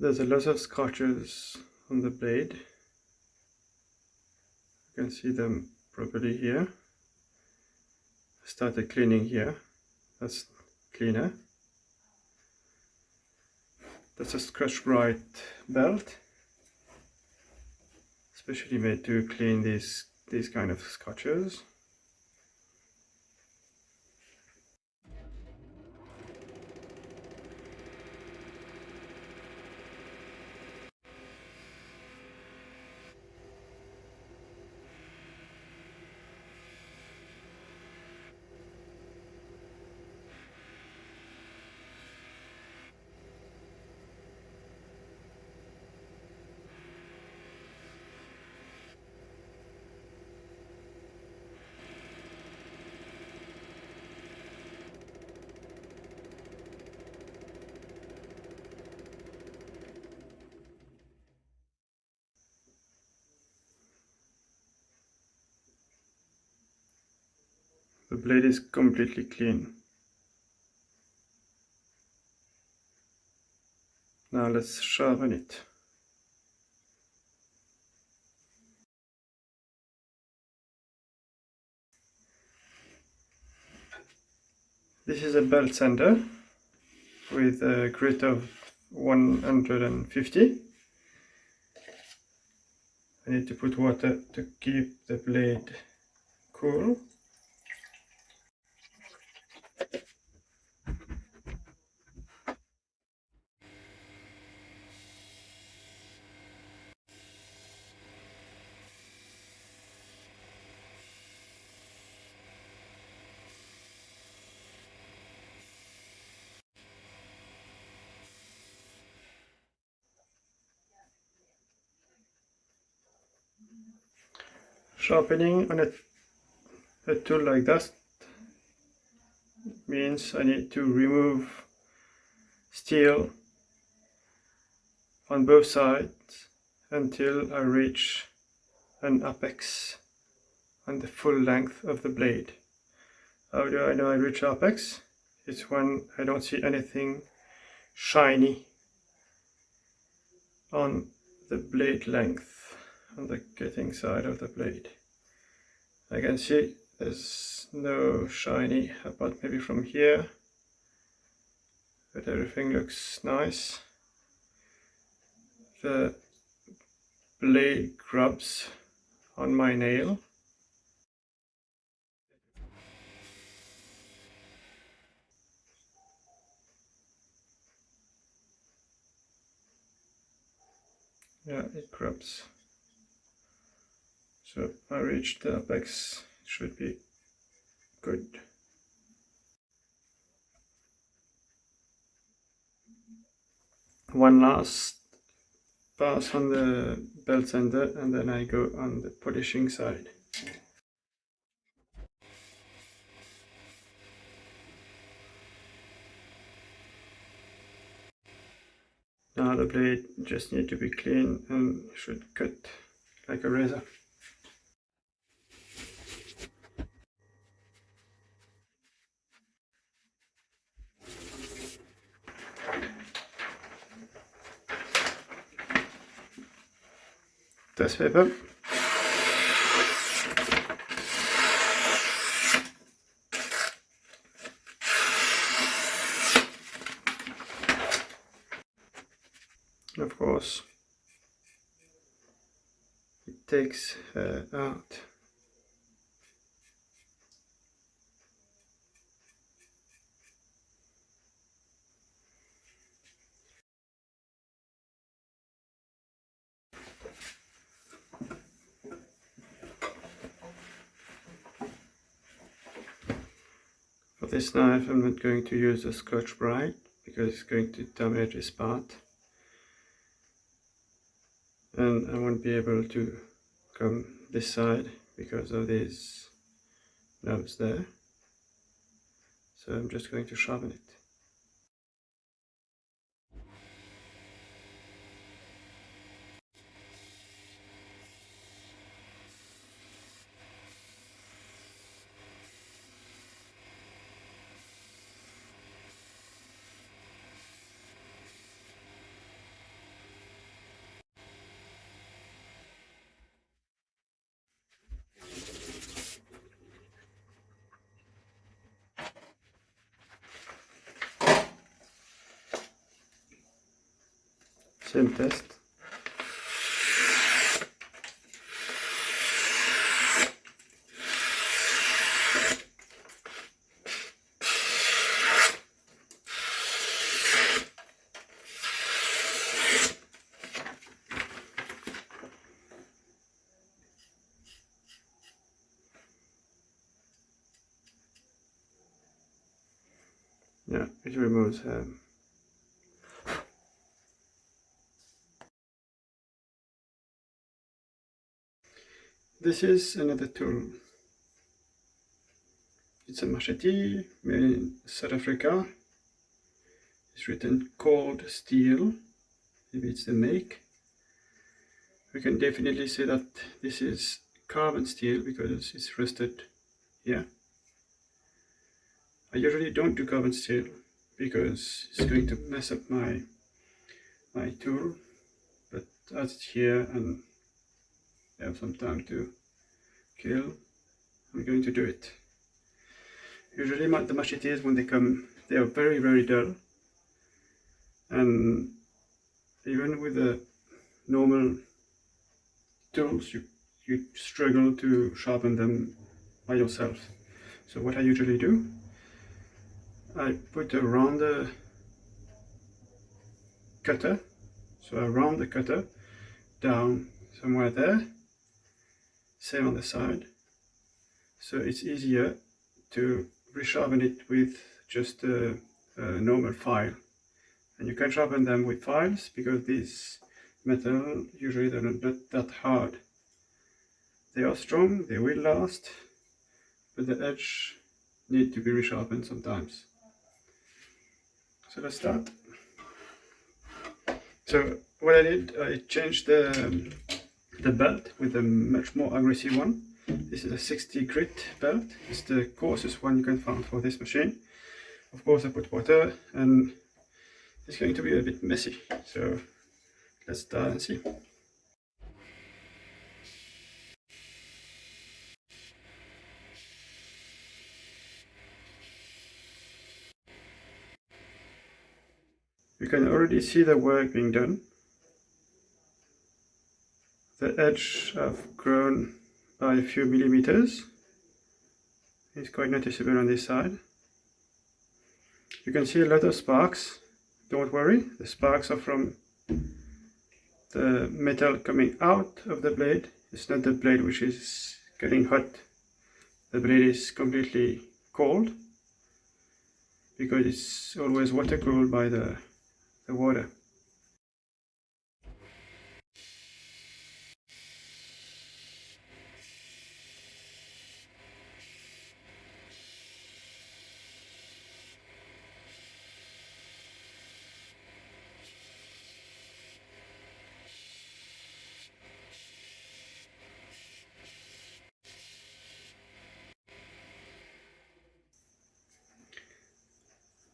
There's a lot of scratches on the blade. You can see them properly here. I started cleaning here. That's cleaner. That's a Scotch-Brite belt, especially made to clean these kind of scratches. The blade is completely clean. Now let's sharpen it. This is a belt sander with a grit of 150. I need to put water to keep the blade cool. Sharpening on a tool like that means I need to remove steel on both sides until I reach an apex on the full length of the blade. How do I know I reach apex? It's when I don't see anything shiny on the blade length, on the cutting side of the blade. I can see there's no shiny apart maybe from here, but everything looks nice. The blade grabs on my nail. Yeah, it grabs. So I reached the apex, it should be good. One last pass on the belt sander and then I go on the polishing side. Now the blade just needs to be clean and should cut like a razor. Test paper. Of course, it takes out. For this knife I'm not going to use a Scotch-Brite because it's going to damage this part. And I won't be able to come this side because of these knobs there. So I'm just going to sharpen it. Same test. Yeah, it removes This is another tool. It's a machete made in South Africa. It's written cold steel. Maybe it's the make. We can definitely say that this is carbon steel because it's rusted here. I usually don't do carbon steel because it's going to mess up my tool, but as it's here and I have some time to kill, I'm going to do it. Usually the machetes, when they come, they are very, very dull, and even with the normal tools you struggle to sharpen them by yourself. So what I usually do, I put a rounder cutter, so I round the cutter down somewhere there, same on the side, so it's easier to resharpen it with just a normal file. And you can sharpen them with files because these metal usually they're not that hard. They are strong, they will last, but the edge need to be resharpened sometimes. So let's start. So what I did, I changed the belt with a much more aggressive one. This is a 60 grit belt. It's the coarsest one you can find for this machine. Of course I put water and it's going to be a bit messy. So let's start and see. You can already see the work being done. The edge have grown by a few millimeters. It's quite noticeable on this side. You can see a lot of sparks. Don't worry, the sparks are from the metal coming out of the blade. It's not the blade which is getting hot. The blade is completely cold because it's always water cooled by the water.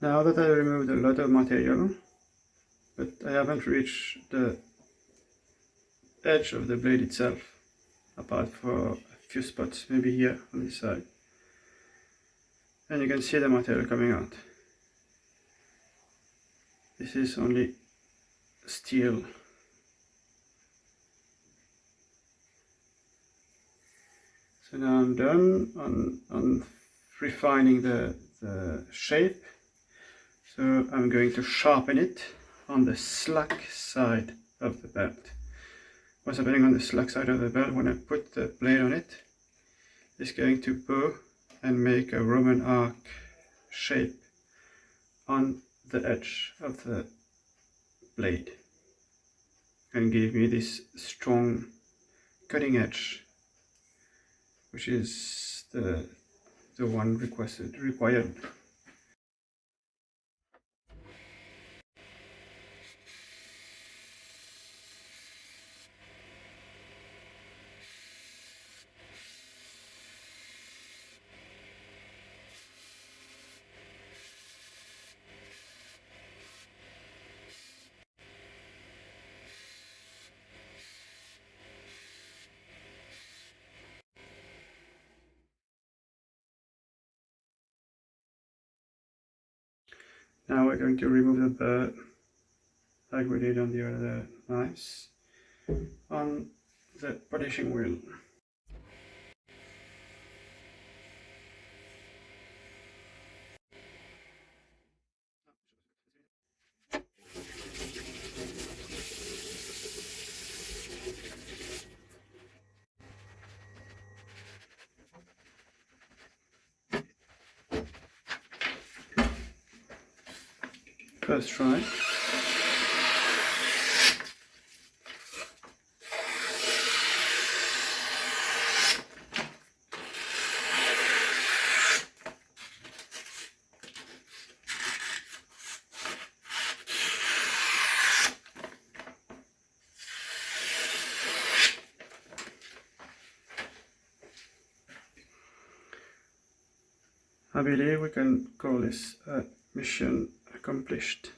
Now that I removed a lot of material, but I haven't reached the edge of the blade itself, apart for a few spots, maybe here on this side. And you can see the material coming out. This is only steel. So now I'm done on refining the shape. So I'm going to sharpen it on the slack side of the belt. What's happening on the slack side of the belt, when I put the blade on it, it's going to bow and make a Roman arc shape on the edge of the blade and give me this strong cutting edge, which is the one required. Now we're going to remove the burr like we did on the other knives on the polishing wheel. First try. I believe we can call this mission accomplished.